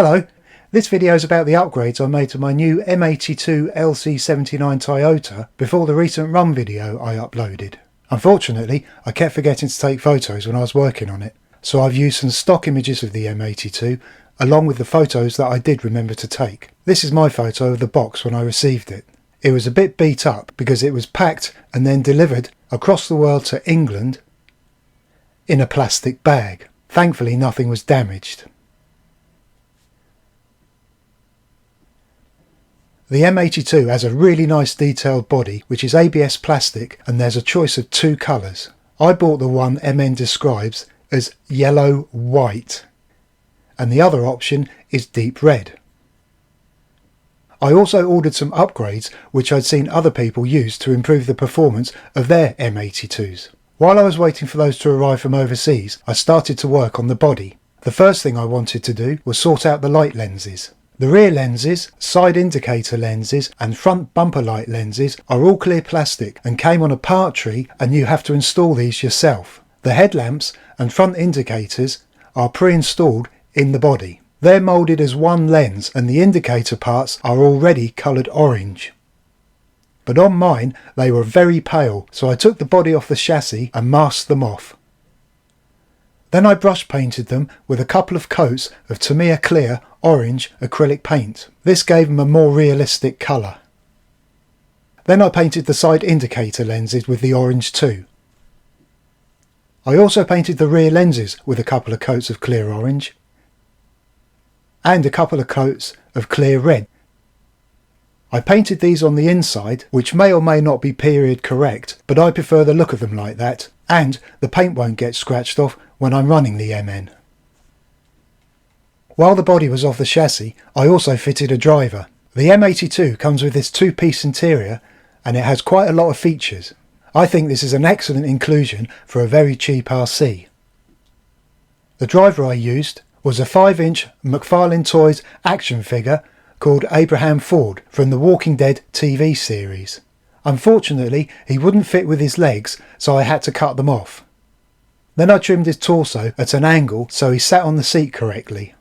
Hello, this video is about the upgrades I made to my new M82 LC79 Toyota before the recent run video I uploaded. Unfortunately, I kept forgetting to take photos when I was working on it, so I've used some stock images of the M82 along with the photos that I did remember to take. This is my photo of the box when I received it. It was a bit beat up because it was packed and then delivered across the world to England in a plastic bag. Thankfully nothing was damaged. The M82 has a really nice detailed body which is ABS plastic, and there's a choice of two colours. I bought the one MN describes as yellow white and the other option is deep red. I also ordered some upgrades which I'd seen other people use to improve the performance of their M82s. While I was waiting for those to arrive from overseas, I started to work on the body. The first thing I wanted to do was sort out the light lenses. The rear lenses, side indicator lenses and front bumper light lenses are all clear plastic and came on a part tree, and you have to install these yourself. The headlamps and front indicators are pre-installed in the body. They're moulded as one lens and the indicator parts are already coloured orange. But on mine they were very pale, so I took the body off the chassis and masked them off. Then I brush painted them with a couple of coats of Tamiya Clear orange acrylic paint. This gave them a more realistic colour. Then I painted the side indicator lenses with the orange too. I also painted the rear lenses with a couple of coats of clear orange and a couple of coats of clear red. I painted these on the inside, which may or may not be period correct, but I prefer the look of them like that, and the paint won't get scratched off when I'm running the MN. While the body was off the chassis, I also fitted a driver. The M82 comes with this two-piece interior and it has quite a lot of features. I think this is an excellent inclusion for a very cheap RC. The driver I used was a 5-inch McFarlane Toys action figure called Abraham Ford from the Walking Dead TV series. Unfortunately, he wouldn't fit with his legs, so I had to cut them off. Then I trimmed his torso at an angle so he sat on the seat correctly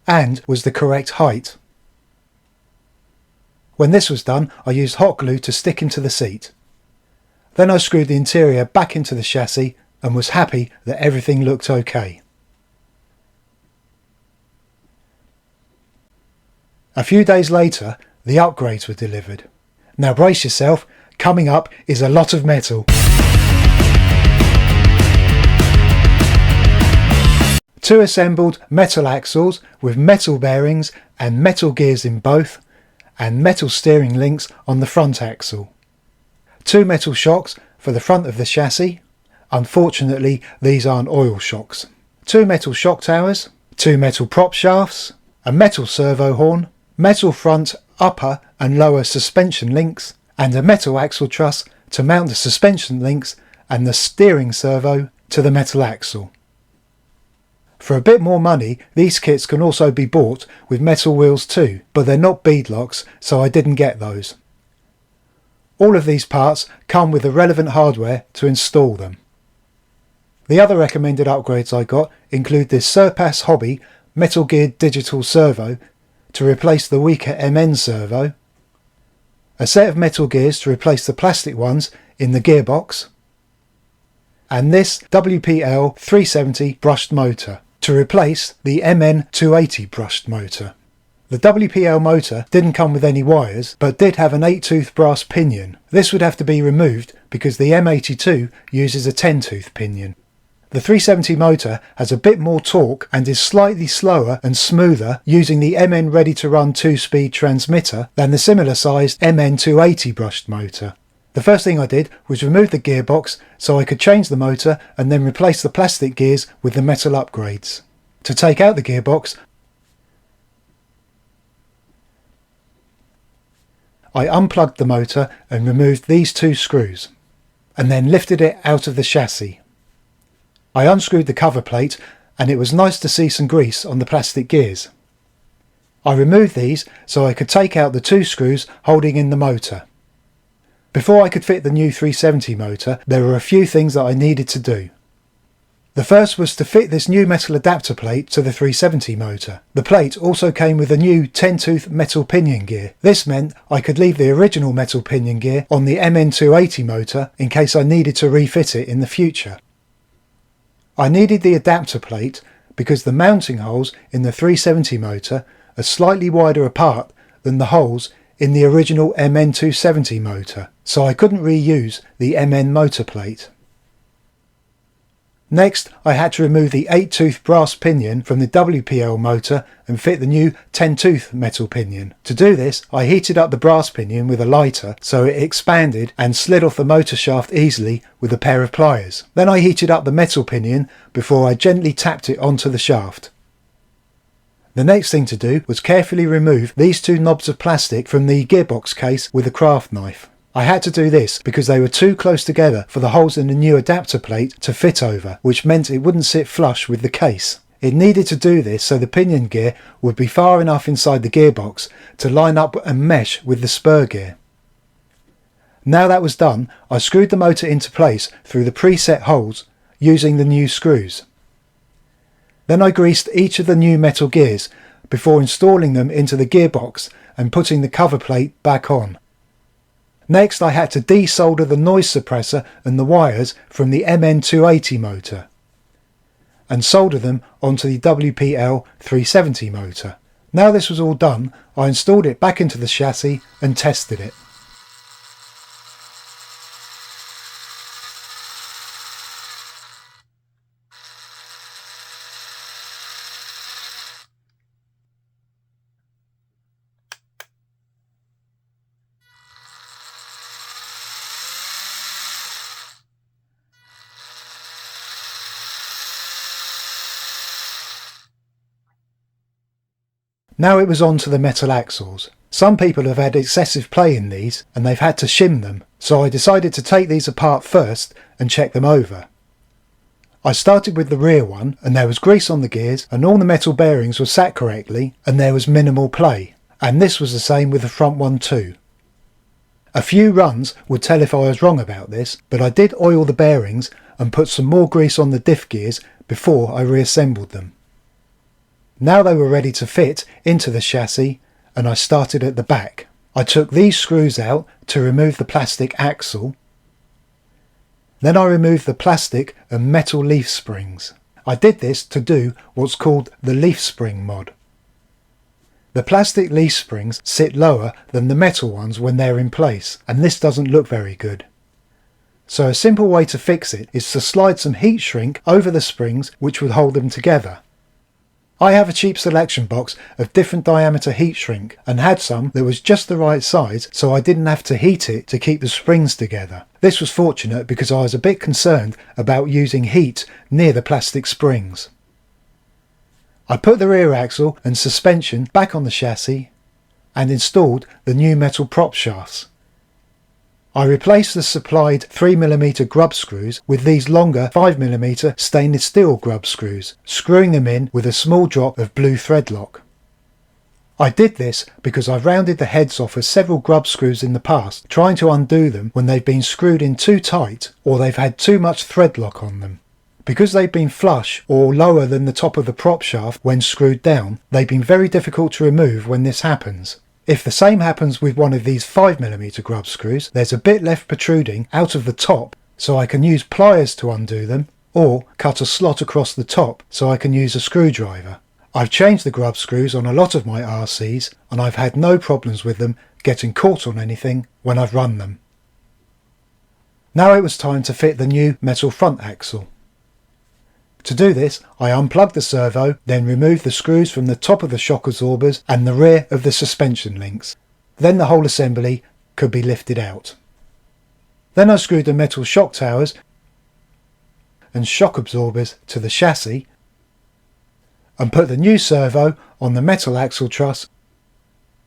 and was the correct height. When this was done, I used hot glue to stick him to the seat. Then I screwed the interior back into the chassis and was happy that everything looked okay. A few days later, the upgrades were delivered. Now brace yourself, coming up is a lot of metal. Two assembled metal axles with metal bearings and metal gears in both, and metal steering links on the front axle. Two metal shocks for the front of the chassis. Unfortunately, these aren't oil shocks. Two metal shock towers, two metal prop shafts, a metal servo horn, metal front upper and lower suspension links, and a metal axle truss to mount the suspension links and the steering servo to the metal axle. For a bit more money, these kits can also be bought with metal wheels too, but they're not beadlocks, so I didn't get those. All of these parts come with the relevant hardware to install them. The other recommended upgrades I got include this Surpass Hobby metal geared digital servo to replace the weaker MN servo, a set of metal gears to replace the plastic ones in the gearbox, and this WPL 370 brushed motor to replace the MN280 brushed motor. The WPL motor didn't come with any wires, but did have an 8-tooth brass pinion. This would have to be removed because the M82 uses a 10-tooth pinion. The 370 motor has a bit more torque and is slightly slower and smoother using the MN ready-to-run 2-speed transmitter than the similar sized MN280 brushed motor. The first thing I did was remove the gearbox so I could change the motor and then replace the plastic gears with the metal upgrades. To take out the gearbox, I unplugged the motor and removed these two screws, and then lifted it out of the chassis. I unscrewed the cover plate and it was nice to see some grease on the plastic gears. I removed these so I could take out the two screws holding in the motor. Before I could fit the new 370 motor, there were a few things that I needed to do. The first was to fit this new metal adapter plate to the 370 motor. The plate also came with a new 10-tooth metal pinion gear. This meant I could leave the original metal pinion gear on the MN280 motor in case I needed to refit it in the future. I needed the adapter plate because the mounting holes in the 370 motor are slightly wider apart than the holes in the original MN270 motor, so I couldn't reuse the MN motor plate. Next, I had to remove the 8-tooth brass pinion from the WPL motor and fit the new 10-tooth metal pinion. To do this, I heated up the brass pinion with a lighter so it expanded and slid off the motor shaft easily with a pair of pliers. Then I heated up the metal pinion before I gently tapped it onto the shaft. The next thing to do was carefully remove these two knobs of plastic from the gearbox case with a craft knife. I had to do this because they were too close together for the holes in the new adapter plate to fit over, which meant it wouldn't sit flush with the case. It needed to do this so the pinion gear would be far enough inside the gearbox to line up and mesh with the spur gear. Now that was done, I screwed the motor into place through the preset holes using the new screws. Then I greased each of the new metal gears before installing them into the gearbox and putting the cover plate back on. Next I had to desolder the noise suppressor and the wires from the MN280 motor and solder them onto the WPL 370 motor. Now this was all done, I installed it back into the chassis and tested it. Now it was on to the metal axles. Some people have had excessive play in these and they've had to shim them, so I decided to take these apart first and check them over. I started with the rear one and there was grease on the gears and all the metal bearings were sat correctly and there was minimal play, and this was the same with the front one too. A few runs would tell if I was wrong about this, but I did oil the bearings and put some more grease on the diff gears before I reassembled them. Now they were ready to fit into the chassis and I started at the back. I took these screws out to remove the plastic axle. Then I removed the plastic and metal leaf springs. I did this to do what's called the leaf spring mod. The plastic leaf springs sit lower than the metal ones when they're in place, and this doesn't look very good. So a simple way to fix it is to slide some heat shrink over the springs which would hold them together. I have a cheap selection box of different diameter heat shrink and had some that was just the right size so I didn't have to heat it to keep the springs together. This was fortunate because I was a bit concerned about using heat near the plastic springs. I put the rear axle and suspension back on the chassis and installed the new metal prop shafts. I replaced the supplied 3mm grub screws with these longer 5mm stainless steel grub screws, screwing them in with a small drop of blue thread lock. I did this because I've rounded the heads off of several grub screws in the past, trying to undo them when they've been screwed in too tight or they've had too much thread lock on them. Because they've been flush or lower than the top of the prop shaft when screwed down, they've been very difficult to remove when this happens. If the same happens with one of these 5mm grub screws, there's a bit left protruding out of the top, so I can use pliers to undo them, or cut a slot across the top so I can use a screwdriver. I've changed the grub screws on a lot of my RCs and I've had no problems with them getting caught on anything when I've run them. Now it was time to fit the new metal front axle. To do this, I unplugged the servo, then removed the screws from the top of the shock absorbers and the rear of the suspension links. Then the whole assembly could be lifted out. Then I screwed the metal shock towers and shock absorbers to the chassis and put the new servo on the metal axle truss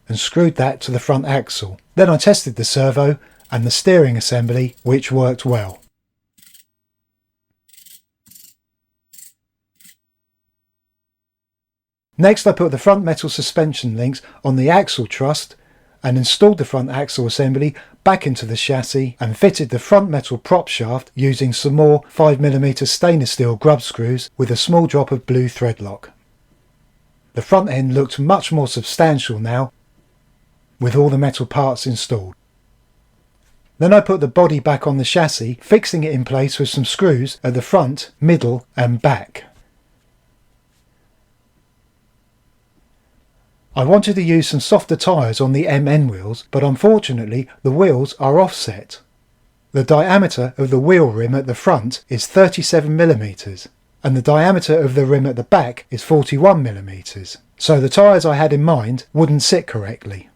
and screwed that to the front axle. Then I tested the servo and the steering assembly, which worked well. Next I put the front metal suspension links on the axle truss and installed the front axle assembly back into the chassis and fitted the front metal prop shaft using some more 5mm stainless steel grub screws with a small drop of blue thread lock. The front end looked much more substantial now, with all the metal parts installed. Then I put the body back on the chassis, fixing it in place with some screws at the front, middle and back. I wanted to use some softer tyres on the MN wheels, but unfortunately the wheels are offset. The diameter of the wheel rim at the front is 37mm, and the diameter of the rim at the back is 41mm, so the tyres I had in mind wouldn't sit correctly.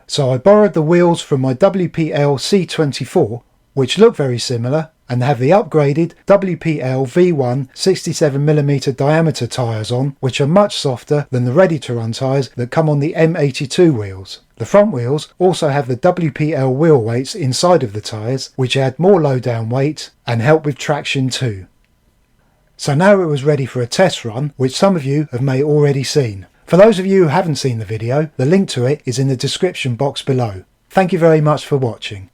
So I borrowed the wheels from my WPL C24, which look very similar and have the upgraded WPL V3 67mm diameter tyres on, which are much softer than the ready-to-run tyres that come on the M82 wheels. The front wheels also have the WPL wheel weights inside of the tyres, which add more low-down weight and help with traction too. So now it was ready for a test run, which some of you have may already seen. For those of you who haven't seen the video, the link to it is in the description box below. Thank you very much for watching.